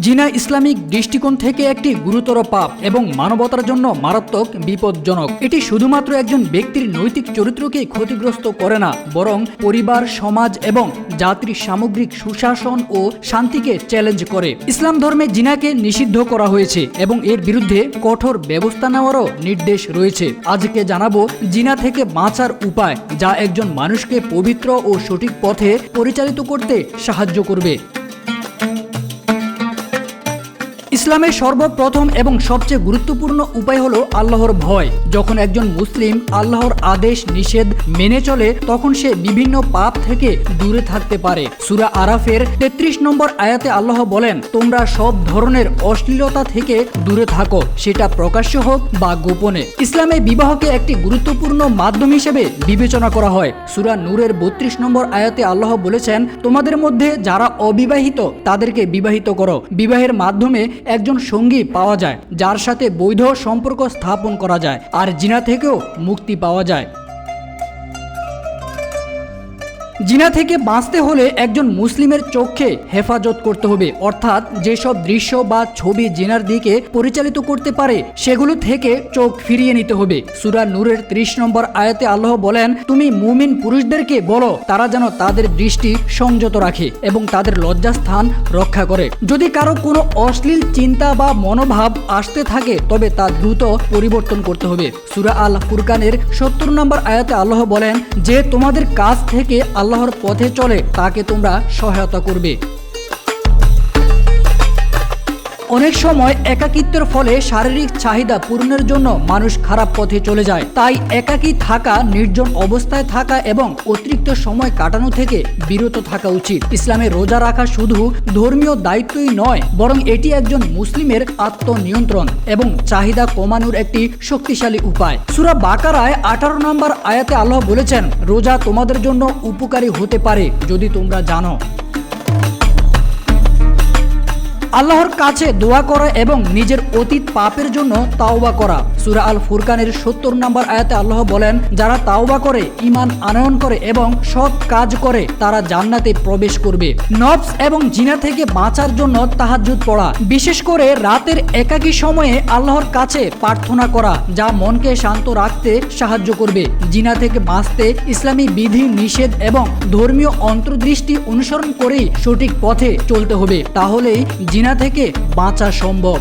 জিনা ইসলামিক দৃষ্টিকোণ থেকে একটি গুরুতর পাপ এবং মানবতার জন্য মারাত্মক বিপজ্জনক। এটি শুধুমাত্র একজন ব্যক্তির নৈতিক চরিত্রকে ক্ষতিগ্রস্ত করে না, বরং পরিবার, সমাজ এবং জাতির সামগ্রিক সুশাসন ও শান্তিকে চ্যালেঞ্জ করে। ইসলাম ধর্মে জিনাকে নিষিদ্ধ করা হয়েছে এবং এর বিরুদ্ধে কঠোর ব্যবস্থা নেওয়ারও নির্দেশ রয়েছে। আজকে জানাবো জিনা থেকে বাঁচার উপায়, যা একজন মানুষকে পবিত্র ও সঠিক পথে পরিচালিত করতে সাহায্য করবে। ইসলামের সর্বপ্রথম এবং সবচেয়ে গুরুত্বপূর্ণ উপায় হলো আল্লাহর ভয়। যখন একজন মুসলিম আল্লাহর আদেশ নিষেধ মেনে চলে, তখন সে বিভিন্ন পাপ থেকে দূরে থাকতে পারে। সূরা আরাফের 33 নম্বর আয়াতে আল্লাহ বলেন, তোমরা সব ধরনের অশ্লীলতা থেকে দূরে থাকো, সেটা প্রকাশ্য হোক বা গোপনে। ইসলামে বিবাহকে একটি গুরুত্বপূর্ণ মাধ্যম হিসেবে বিবেচনা করা হয়। সূরা নূরের 32 নম্বর আয়াতে আল্লাহ বলেছেন, তোমাদের মধ্যে যারা অবিবাহিত তাদেরকে বিবাহিত করো। বিবাহের মাধ্যমে একজন সঙ্গী পাওয়া যায় যার সাথে বৈধ সম্পর্ক স্থাপন করা যায়, আর জিনা থেকেও মুক্তি পাওয়া যায়। জিনা থেকে বাঁচতে হলে একজন মুসলিমের চোখকে হেফাজত করতে হবে, অর্থাৎ যেসব দৃশ্য বা ছবি জিনার দিকে পরিচালিত করতে পারে সেগুলো থেকে চোখ ফিরিয়ে নিতে হবে। সূরা নূরের 30 নম্বর আয়াতে আল্লাহ বলেন, তুমি মুমিন পুরুষদেরকে বলো তারা যেন তাদের দৃষ্টি সংযত রাখে এবং তাদের লজ্জাস্থান রক্ষা করে। যদি কারো কোনো অশ্লীল চিন্তা বা মনোভাব আসতে থাকে তবে তা দ্রুত পরিবর্তন করতে হবে। সূরা আল ফুরকানের 70 নম্বর আয়াতে আল্লাহ বলেন, যে তোমাদের কাছ থেকে আল্লাহর পথে চলে তাকে তোমরা সহায়তা করবে। অনেক সময় একাকিত্বের ফলে শারীরিক চাহিদা পূরণের জন্য মানুষ খারাপ পথে চলে যায়। তাই একাকী থাকা, নির্জন অবস্থায় থাকা এবং অতিরিক্ত সময় কাটানো থেকে বিরত থাকা উচিত। ইসলামে রোজা রাখা শুধু ধর্মীয় দায়িত্বই নয়, বরং এটি একজন মুসলিমের আত্মনিয়ন্ত্রণ এবং চাহিদা কমানোর একটি শক্তিশালী উপায়। সূরা বাকারায় 18 নম্বর আয়াতে আল্লাহ বলেছেন, রোজা তোমাদের জন্য উপকারী হতে পারে যদি তোমরা জানো। আল্লাহর কাছে দোয়া করা এবং নিজের অতীত পাপের জন্য তাওবা করা। সূরা আল ফুরকানের 70 নম্বর আয়াতে আল্লাহ বলেন, যারা তাওবা করে, ঈমান আনয়ন করে এবং সৎ কাজ করে তারা জান্নাতে প্রবেশ করবে। নফস এবং জিনা থেকে বাঁচার জন্য তাহাজ্জুদ পড়া, বিশেষ করে রাতের একাকী সময়ে আল্লাহর কাছে প্রার্থনা করা, যা মনকে শান্ত রাখতে সাহায্য করবে। জিনা থেকে বাঁচতে ইসলামী বিধি নিষেধ এবং ধর্মীয় অন্তর্দৃষ্টি অনুসরণ করেই সঠিক পথে চলতে হবে, তাহলেই জিনা থেকে বাঁচা সম্ভব।